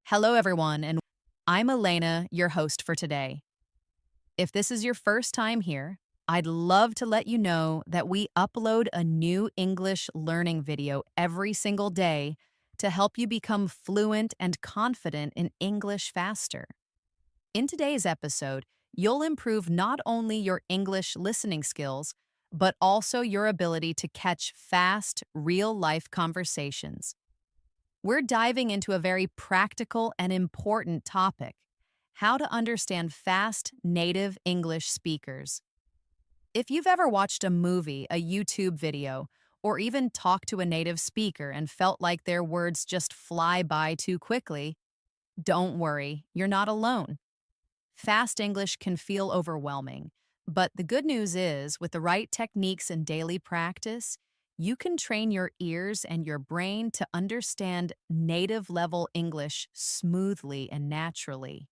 Hello, everyone, and I'm Elena, your host for today. If this is your first time here, I'd love to let you know that we upload a new English learning video every single day to help you become fluent and confident in English faster. In today's episode, you'll improve not only your English listening skills, but also your ability to catch fast, real life conversations. We're diving into a very practical and important topic: how to understand fast native English speakers. If you've ever watched a movie, a YouTube video, or even talked to a native speaker and felt like their words just fly by too quickly, don't worry, you're not alone. Fast English can feel overwhelming, but the good news is, with the right techniques and daily practice, you can train your ears and your brain to understand native level English smoothly and naturally.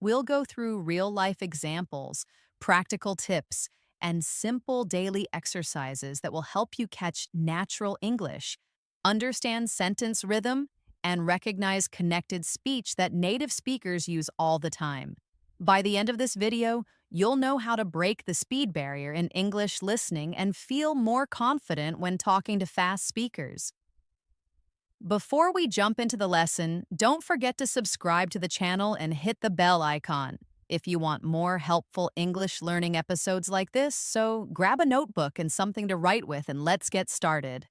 We'll go through real life examples, practical tips, and simple daily exercises that will help you catch natural English, understand sentence rhythm, and recognize connected speech that native speakers use all the time. By the end of this video, you'll know how to break the speed barrier in English listening and feel more confident when talking to fast speakers. Before we jump into the lesson, don't forget to subscribe to the channel and hit the bell icon if you want more helpful English learning episodes like this. So grab a notebook and something to write with, and let's get started.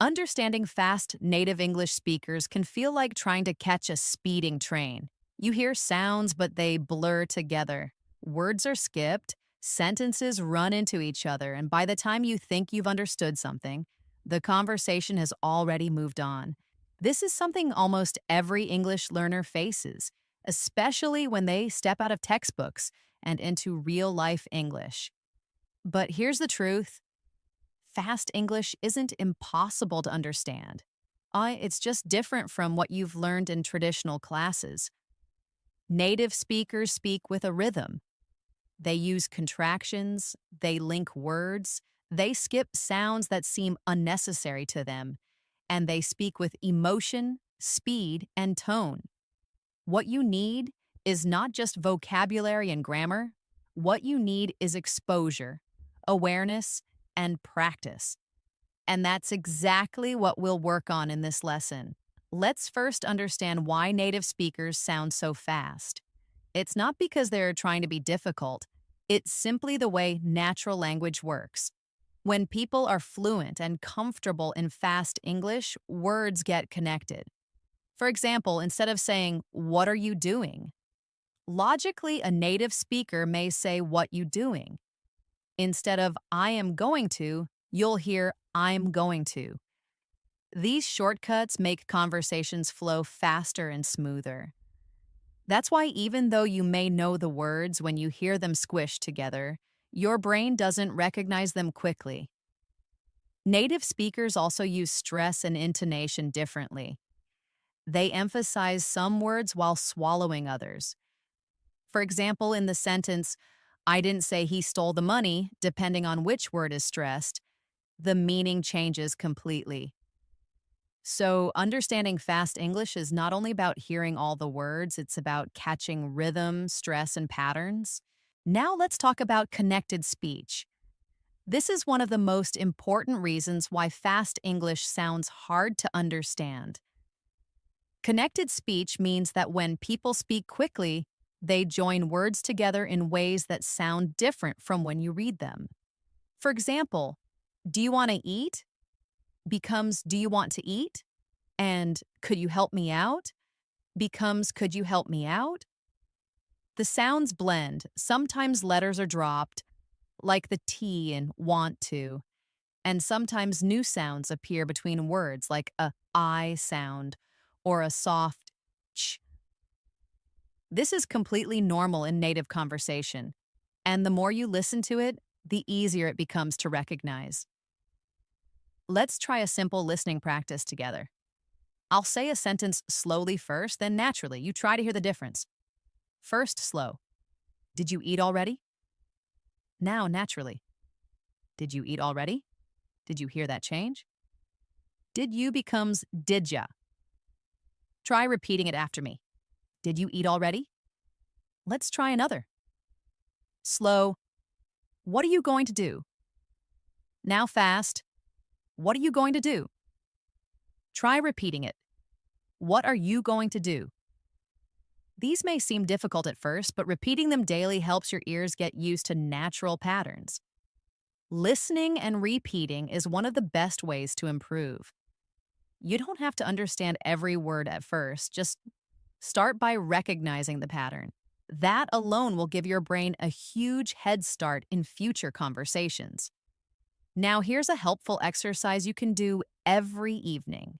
Understanding fast native English speakers can feel like trying to catch a speeding train. You hear sounds, but they blur together. Words are skipped, sentences run into each other, and by the time you think you've understood something, the conversation has already moved on. This is something almost every English learner faces, especially when they step out of textbooks and into real life English. But here's the truth: fast English isn't impossible to understand. It's just different from what you've learned in traditional classes. Native speakers speak with a rhythm. They use contractions, they link words, they skip sounds that seem unnecessary to them, and they speak with emotion, speed, and tone. What you need is not just vocabulary and grammar. What you need is exposure, awareness, and practice. And that's exactly what we'll work on in this lesson. Let's first understand why native speakers sound so fast. It's not because they're trying to be difficult. It's simply the way natural language works. When people are fluent and comfortable in fast English, words get connected. For example, instead of saying, "What are you doing?" logically, a native speaker may say, "What you doing?" Instead of "I am going to," you'll hear "I'm going to." These shortcuts make conversations flow faster and smoother. That's why, even though you may know the words, when you hear them squished together, your brain doesn't recognize them quickly. Native speakers also use stress and intonation differently. They emphasize some words while swallowing others. For example, in the sentence, "I didn't say he stole the money," depending on which word is stressed, the meaning changes completely. So, understanding fast English is not only about hearing all the words, it's about catching rhythm, stress, and patterns. Now, let's talk about connected speech. This is one of the most important reasons why fast English sounds hard to understand. Connected speech means that when people speak quickly, they join words together in ways that sound different from when you read them. For example, "Do you want to eat?" becomes "Do you want to eat?" And "Could you help me out?" becomes "Could you help me out?" The sounds blend. Sometimes letters are dropped, like the T in "want to," and sometimes new sounds appear between words, like a I sound or a soft ch. This is completely normal in native conversation, and the more you listen to it, the easier it becomes to recognize. Let's try a simple listening practice together. I'll say a sentence slowly first, then naturally. You try to hear the difference. First, slow. "Did you eat already?" Now, naturally. "Did you eat already?" Did you hear that change? "Did you" becomes "did ya." Try repeating it after me. Did you eat already? Let's try another. Slow. What are you going to do? Now fast. What are you going to do? Try repeating it. What are you going to do? These may seem difficult at first, but repeating them daily helps your ears get used to natural patterns. Listening and repeating is one of the best ways to improve. You don't have to understand every word at first, just start by recognizing the pattern. That alone will give your brain a huge head start in future conversations. Now, here's a helpful exercise you can do every evening.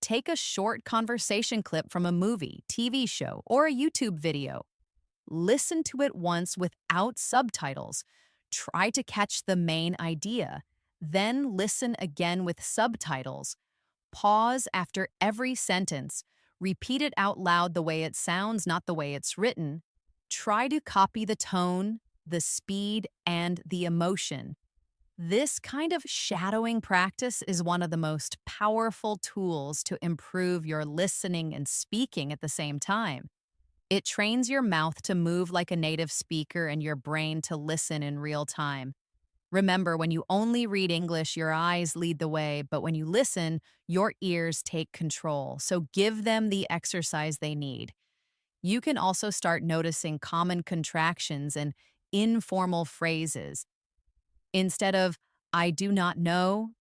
Take a short conversation clip from a movie, TV show, or a YouTube video. Listen to it once without subtitles. Try to catch the main idea. Then listen again with subtitles. Pause after every sentence. Repeat it out loud the way it sounds, not the way it's written. Try to copy the tone, the speed, and the emotion. This kind of shadowing practice is one of the most powerful tools to improve your listening and speaking at the same time. It trains your mouth to move like a native speaker and your brain to listen in real time. Remember, when you only read English, your eyes lead the way, but when you listen, your ears take control. So give them the exercise they need. You can also start noticing common contractions and informal phrases. Instead of, I do not know,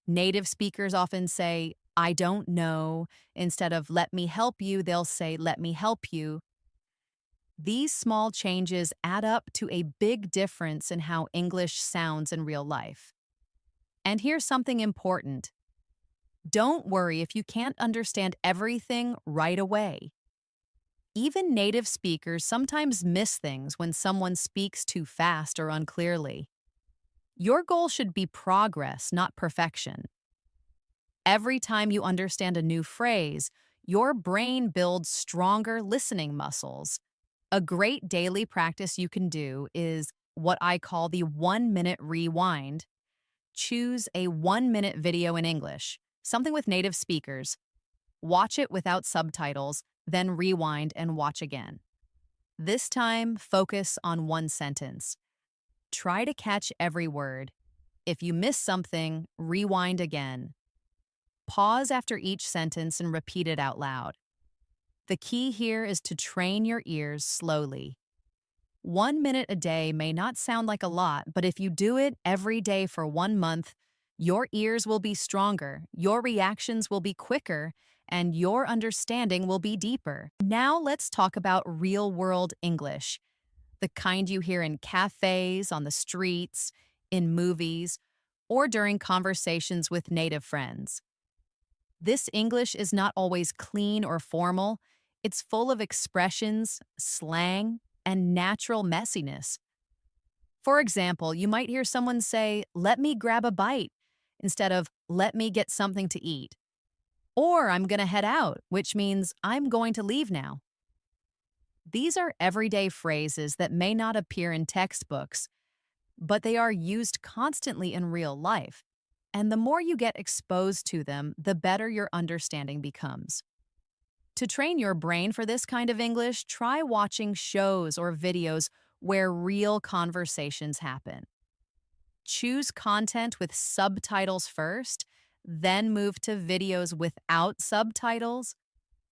native speakers often say, I don't know. Instead of, let me help you, they'll say, let me help you. These small changes add up to a big difference in how English sounds in real life. And here's something important. Don't worry if you can't understand everything right away. Even native speakers sometimes miss things when someone speaks too fast or unclearly. Your goal should be progress, not perfection. Every time you understand a new phrase, your brain builds stronger listening muscles. A great daily practice you can do is what I call the 1-minute rewind. Choose a 1-minute video in English, something with native speakers. Watch it without subtitles, then rewind and watch again. This time, focus on one sentence. Try to catch every word. If you miss something, rewind again. Pause after each sentence and repeat it out loud. The key here is to train your ears slowly. 1 minute a day may not sound like a lot, but if you do it every day for 1 month, your ears will be stronger, your reactions will be quicker, and your understanding will be deeper. Now let's talk about real-world English, the kind you hear in cafes, on the streets, in movies, or during conversations with native friends. This English is not always clean or formal. It's full of expressions, slang, and natural messiness. For example, you might hear someone say, let me grab a bite, instead of, let me get something to eat. Or I'm gonna head out, which means I'm going to leave now. These are everyday phrases that may not appear in textbooks, but they are used constantly in real life. And the more you get exposed to them, the better your understanding becomes. To train your brain for this kind of English, try watching shows or videos where real conversations happen. Choose content with subtitles first, then move to videos without subtitles.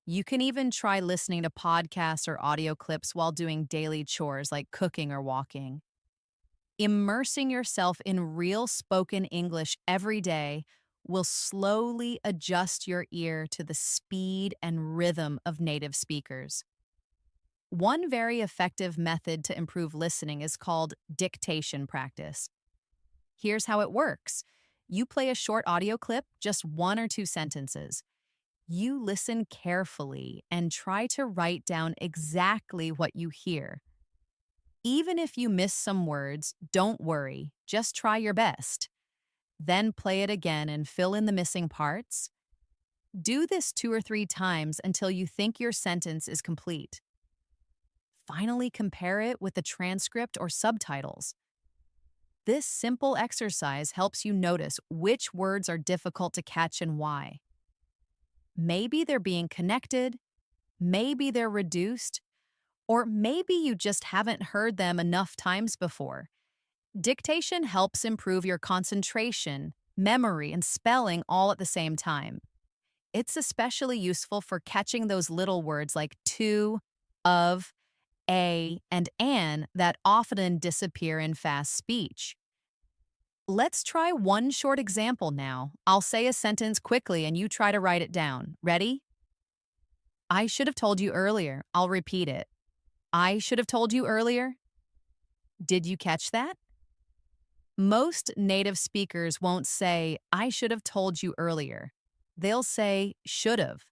You can even try listening to podcasts or audio clips while doing daily chores like cooking or walking. Immersing yourself in real spoken English every day will slowly adjust your ear to the speed and rhythm of native speakers. One very effective method to improve listening is called dictation practice. Here's how it works. You play a short audio clip, just 1 or 2 sentences. You listen carefully and try to write down exactly what you hear. Even if you miss some words, don't worry, just try your best. Then play it again and fill in the missing parts. Do this 2 or 3 times until you think your sentence is complete. Finally, compare it with the transcript or subtitles. This simple exercise helps you notice which words are difficult to catch and why. Maybe they're being connected, maybe they're reduced, or maybe you just haven't heard them enough times before. Dictation helps improve your concentration, memory, and spelling all at the same time. It's especially useful for catching those little words like to, of, a, and an that often disappear in fast speech. Let's try one short example now. I'll say a sentence quickly and you try to write it down. Ready? I should have told you earlier. I'll repeat it. I should have told you earlier. Did you catch that? Most native speakers won't say, I should have told you earlier. They'll say, should have.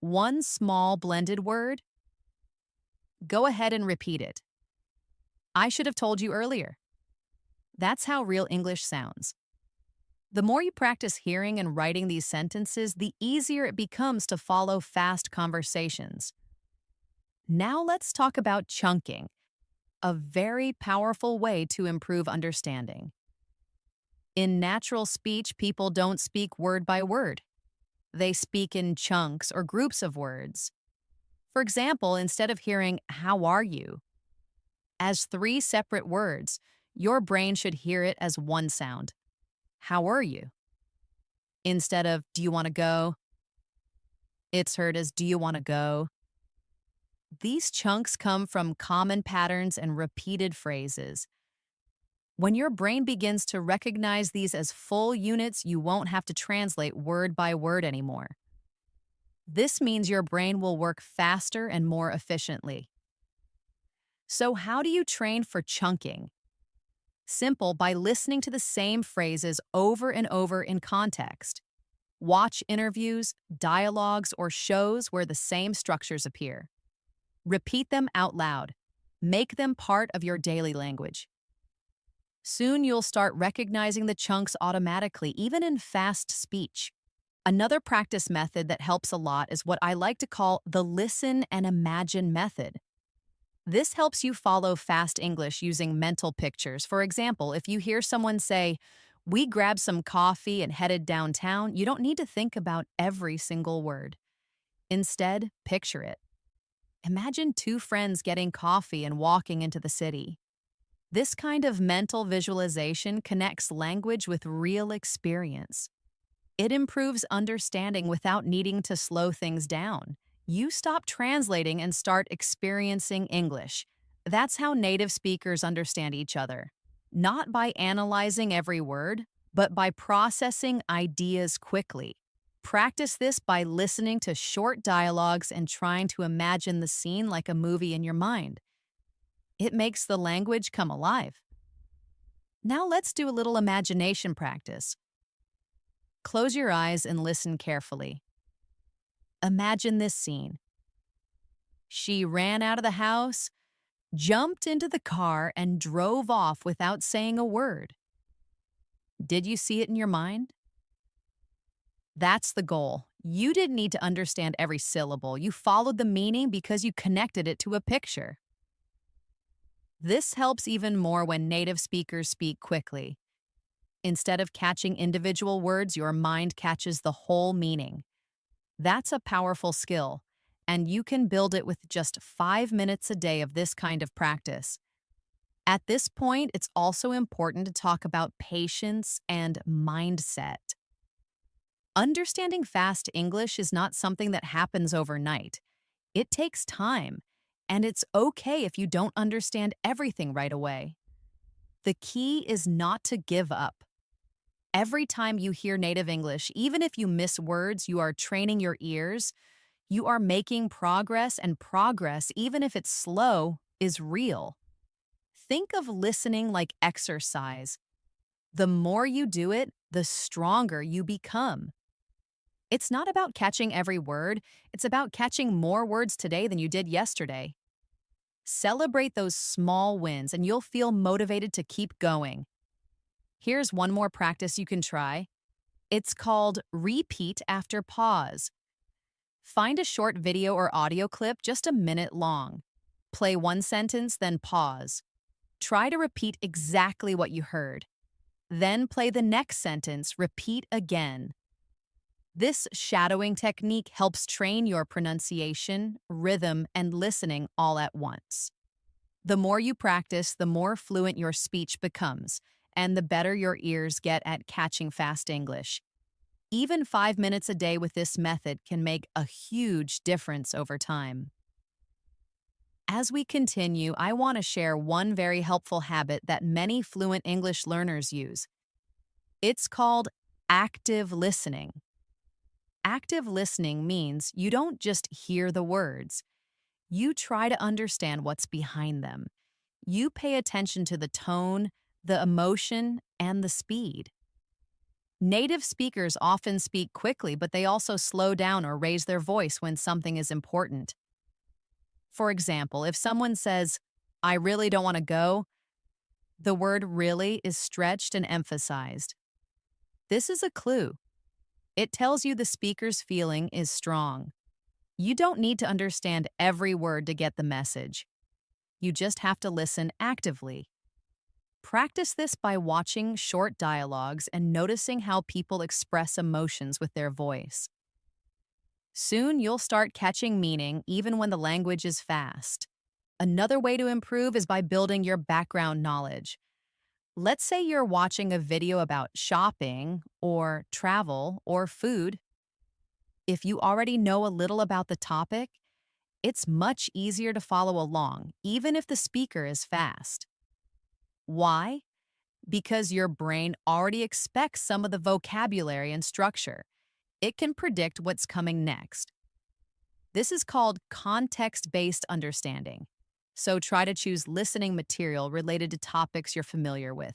One small blended word. Go ahead and repeat it. I should have told you earlier. That's how real English sounds. The more you practice hearing and writing these sentences, the easier it becomes to follow fast conversations. Now let's talk about chunking, a very powerful way to improve understanding. In natural speech, people don't speak word by word. They speak in chunks or groups of words. For example, instead of hearing, how are you? As three separate words, your brain should hear it as one sound. How are you? Instead of, do you want to go? It's heard as, do you want to go? These chunks come from common patterns and repeated phrases. When your brain begins to recognize these as full units, you won't have to translate word by word anymore. This means your brain will work faster and more efficiently. So how do you train for chunking? Simple, by listening to the same phrases over and over in context. Watch interviews, dialogues, or shows where the same structures appear. Repeat them out loud. Make them part of your daily language. Soon you'll start recognizing the chunks automatically, even in fast speech. Another practice method that helps a lot is what I like to call the listen and imagine method. This helps you follow fast English using mental pictures. For example, if you hear someone say, we grabbed some coffee and headed downtown, you don't need to think about every single word. Instead, picture it. Imagine two friends getting coffee and walking into the city. This kind of mental visualization connects language with real experience. It improves understanding without needing to slow things down. You stop translating and start experiencing English. That's how native speakers understand each other. Not by analyzing every word, but by processing ideas quickly. Practice this by listening to short dialogues and trying to imagine the scene like a movie in your mind. It makes the language come alive. Now let's do a little imagination practice. Close your eyes and listen carefully. Imagine this scene. She ran out of the house, jumped into the car, and drove off without saying a word. Did you see it in your mind? That's the goal. You didn't need to understand every syllable. You followed the meaning because you connected it to a picture. This helps even more when native speakers speak quickly. Instead of catching individual words, your mind catches the whole meaning. That's a powerful skill, and you can build it with just 5 minutes a day of this kind of practice. At this point, it's also important to talk about patience and mindset. Understanding fast English is not something that happens overnight. It takes time, and it's okay if you don't understand everything right away. The key is not to give up. Every time you hear native English, even if you miss words, you are training your ears. You are making progress, and progress, even if it's slow, is real. Think of listening like exercise. The more you do it, the stronger you become. It's not about catching every word, it's about catching more words today than you did yesterday. Celebrate those small wins, and you'll feel motivated to keep going. Here's one more practice you can try. It's called repeat after pause. Find a short video or audio clip just a minute long. Play one sentence, then pause. Try to repeat exactly what you heard. Then play the next sentence, repeat again. This shadowing technique helps train your pronunciation, rhythm, and listening all at once. The more you practice, the more fluent your speech becomes, and the better your ears get at catching fast English. Even 5 minutes a day with this method can make a huge difference over time. As we continue, I want to share one very helpful habit that many fluent English learners use. It's called active listening. Active listening means you don't just hear the words, you try to understand what's behind them. You pay attention to the tone, the emotion, and the speed. Native speakers often speak quickly, but they also slow down or raise their voice when something is important. For example, if someone says, "I really don't want to go," the word really is stretched and emphasized. This is a clue. It tells you the speaker's feeling is strong. You don't need to understand every word to get the message. You just have to listen actively. Practice this by watching short dialogues and noticing how people express emotions with their voice. Soon you'll start catching meaning even when the language is fast. Another way to improve is by building your background knowledge. Let's say you're watching a video about shopping or travel or food. If you already know a little about the topic, it's much easier to follow along, even if the speaker is fast. Why? Because your brain already expects some of the vocabulary and structure. It can predict what's coming next. This is called context-based understanding. So try to choose listening material related to topics you're familiar with.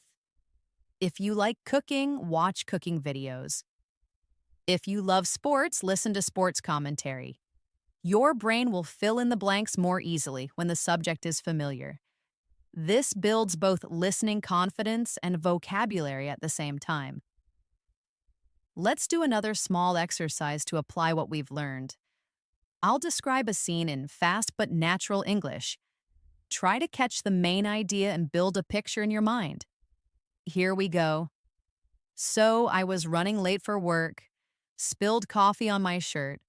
If you like cooking, watch cooking videos. If you love sports, listen to sports commentary. Your brain will fill in the blanks more easily when the subject is familiar. This builds both listening confidence and vocabulary at the same time. Let's do another small exercise to apply what we've learned. I'll describe a scene in fast but natural English. Try to catch the main idea and build a picture in your mind. Here we go. So I was running late for work, spilled coffee on my shirt,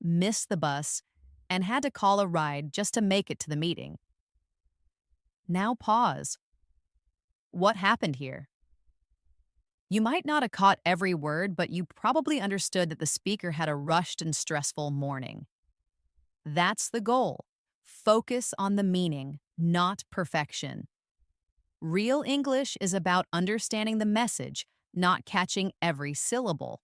missed the bus, and had to call a ride just to make it to the meeting. Now pause. What happened here? You might not have caught every word, but you probably understood that the speaker had a rushed and stressful morning. That's the goal. Focus on the meaning, not perfection. Real English is about understanding the message, not catching every syllable.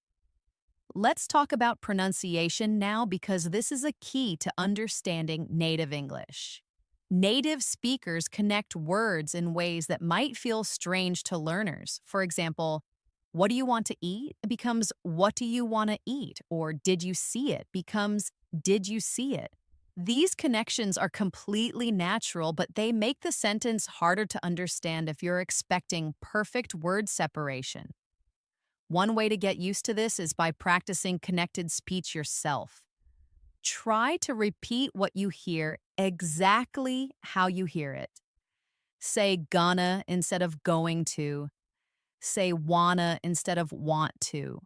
Let's talk about pronunciation now because this is a key to understanding native English. Native speakers connect words in ways that might feel strange to learners. For example, what do you want to eat? It becomes what do you want to eat? Or did you see it? Becomes did you see it? These connections are completely natural, but they make the sentence harder to understand if you're expecting perfect word separation. One way to get used to this is by practicing connected speech yourself. Try to repeat what you hear exactly how you hear it. Say gonna instead of going to. Say wanna instead of want to.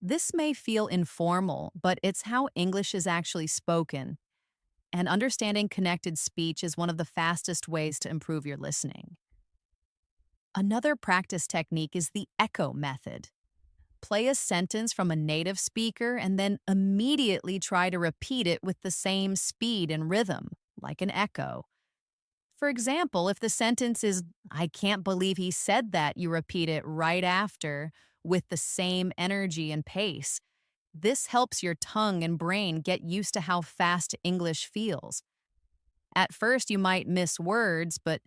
This may feel informal, but it's how English is actually spoken. And understanding connected speech is one of the fastest ways to improve your listening. Another practice technique is the echo method. Play a sentence from a native speaker and then immediately try to repeat it with the same speed and rhythm, like an echo. For example, if the sentence is, "I can't believe he said that," you repeat it right after with the same energy and pace. This helps your tongue and brain get used to how fast English feels. At first, you might miss words, but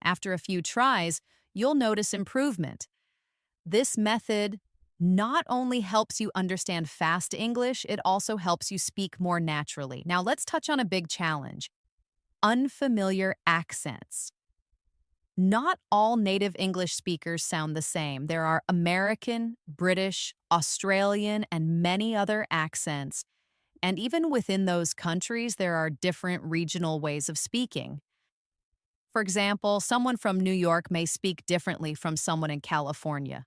after a few tries, you'll notice improvement. This method not only helps you understand fast English, it also helps you speak more naturally. Now, let's touch on a big challenge: unfamiliar accents. Not all native English speakers sound the same. There are American, British, Australian, and many other accents. And even within those countries, there are different regional ways of speaking. For example, someone from New York may speak differently from someone in California.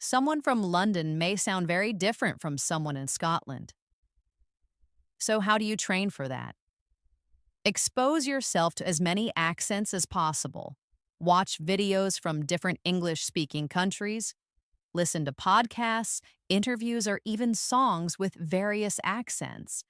Someone from London may sound very different from someone in Scotland. So, how do you train for that? Expose yourself to as many accents as possible. Watch videos from different English speaking countries. Listen to podcasts, interviews, or even songs with various accents.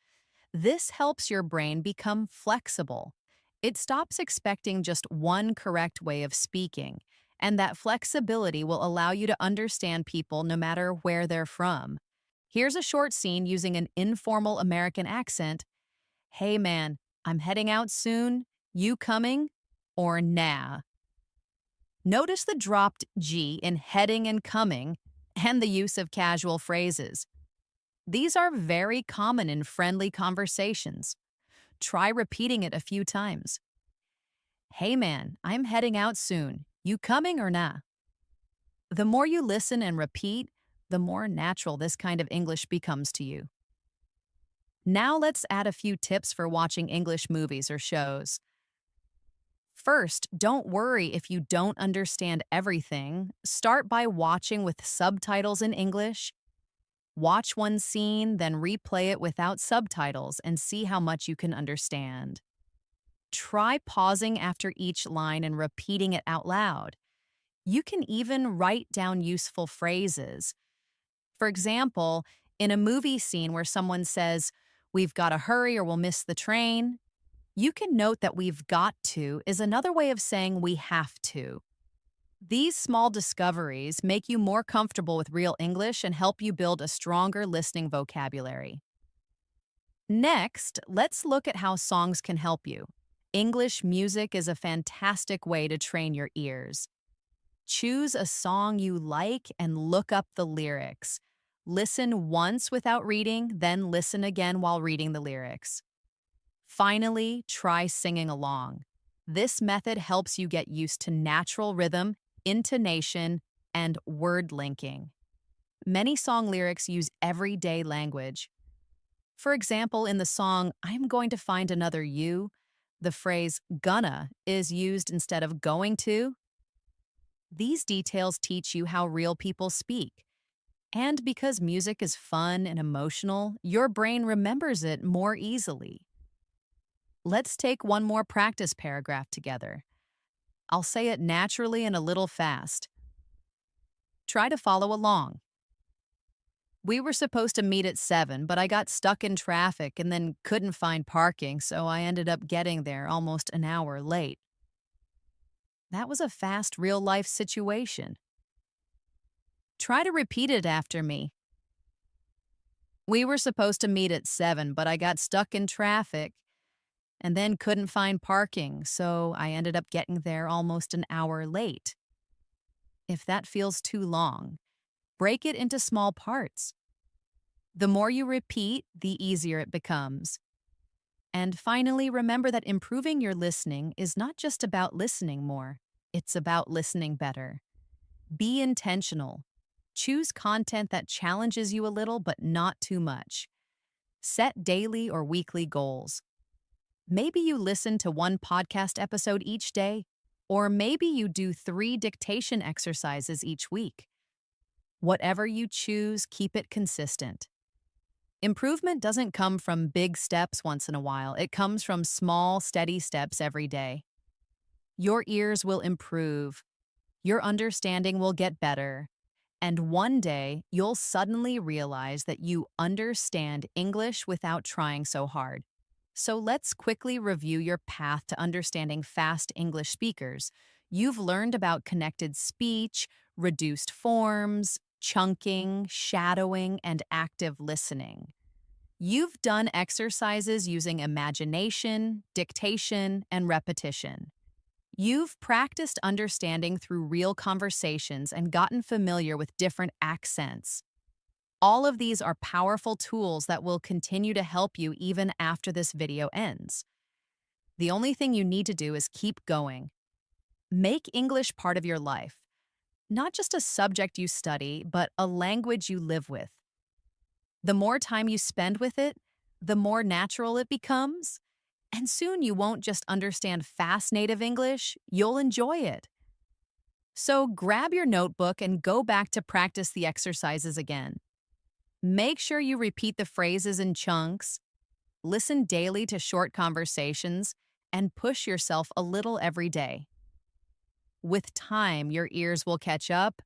This helps your brain become flexible. It stops expecting just one correct way of speaking, and that flexibility will allow you to understand people no matter where they're from. Here's a short scene using an informal American accent. Hey man, I'm heading out soon. You coming? Or nah? Notice the dropped G in heading and coming and the use of casual phrases. These are very common in friendly conversations. Try repeating it a few times. Hey man, I'm heading out soon. You coming or nah? The more you listen and repeat, the more natural this kind of English becomes to you. Now let's add a few tips for watching English movies or shows. First, don't worry if you don't understand everything. Start by watching with subtitles in English. Watch one scene, then replay it without subtitles and see how much you can understand. Try pausing after each line and repeating it out loud. You can even write down useful phrases. For example, in a movie scene where someone says, "We've got to hurry or we'll miss the train," you can note that "we've got to" is another way of saying "we have to." These small discoveries make you more comfortable with real English and help you build a stronger listening vocabulary. Next, let's look at how songs can help you. English music is a fantastic way to train your ears. Choose a song you like and look up the lyrics. Listen once without reading, then listen again while reading the lyrics. Finally, try singing along. This method helps you get used to natural rhythm, intonation, and word linking. Many song lyrics use everyday language. For example, in the song "I'm Going to Find Another You," the phrase "gonna" is used instead of "going to." These details teach you how real people speak. And because music is fun and emotional, your brain remembers it more easily. Let's take one more practice paragraph together. I'll say it naturally and a little fast. Try to follow along. We were supposed to meet at 7, but I got stuck in traffic and then couldn't find parking, so I ended up getting there almost an hour late. That was a fast, real-life situation. Try to repeat it after me. We were supposed to meet at 7, but I got stuck in traffic and then couldn't find parking, so I ended up getting there almost an hour late. If that feels too long, break it into small parts. The more you repeat, the easier it becomes. And finally, remember that improving your listening is not just about listening more, it's about listening better. Be intentional. Choose content that challenges you a little, but not too much. Set daily or weekly goals. Maybe you listen to one podcast episode each day, or maybe you do 3 dictation exercises each week. Whatever you choose, keep it consistent. Improvement doesn't come from big steps once in a while. It comes from small, steady steps every day. Your ears will improve. Your understanding will get better. And one day, you'll suddenly realize that you understand English without trying so hard. So let's quickly review your path to understanding fast English speakers. You've learned about connected speech, reduced forms, chunking, shadowing, and active listening. You've done exercises using imagination, dictation, and repetition. You've practiced understanding through real conversations and gotten familiar with different accents. All of these are powerful tools that will continue to help you even after this video ends. The only thing you need to do is keep going. Make English part of your life. Not just a subject you study, but a language you live with. The more time you spend with it, the more natural it becomes. And soon you won't just understand fast native English, you'll enjoy it. So grab your notebook and go back to practice the exercises again. Make sure you repeat the phrases in chunks, listen daily to short conversations, and push yourself a little every day. With time, your ears will catch up,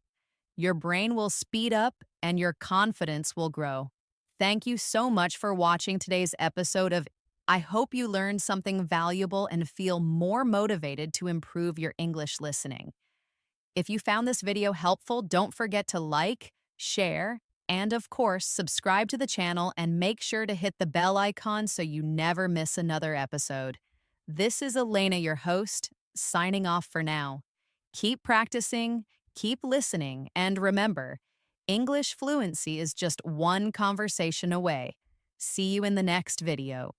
your brain will speed up, and your confidence will grow. Thank you so much for watching today's episode of I hope you learned something valuable and feel more motivated to improve your English listening. If you found this video helpful, don't forget to like, share, and of course, subscribe to the channel and make sure to hit the bell icon so you never miss another episode. This is Elena, your host, signing off for now. Keep practicing, keep listening, and remember, English fluency is just one conversation away. See you in the next video.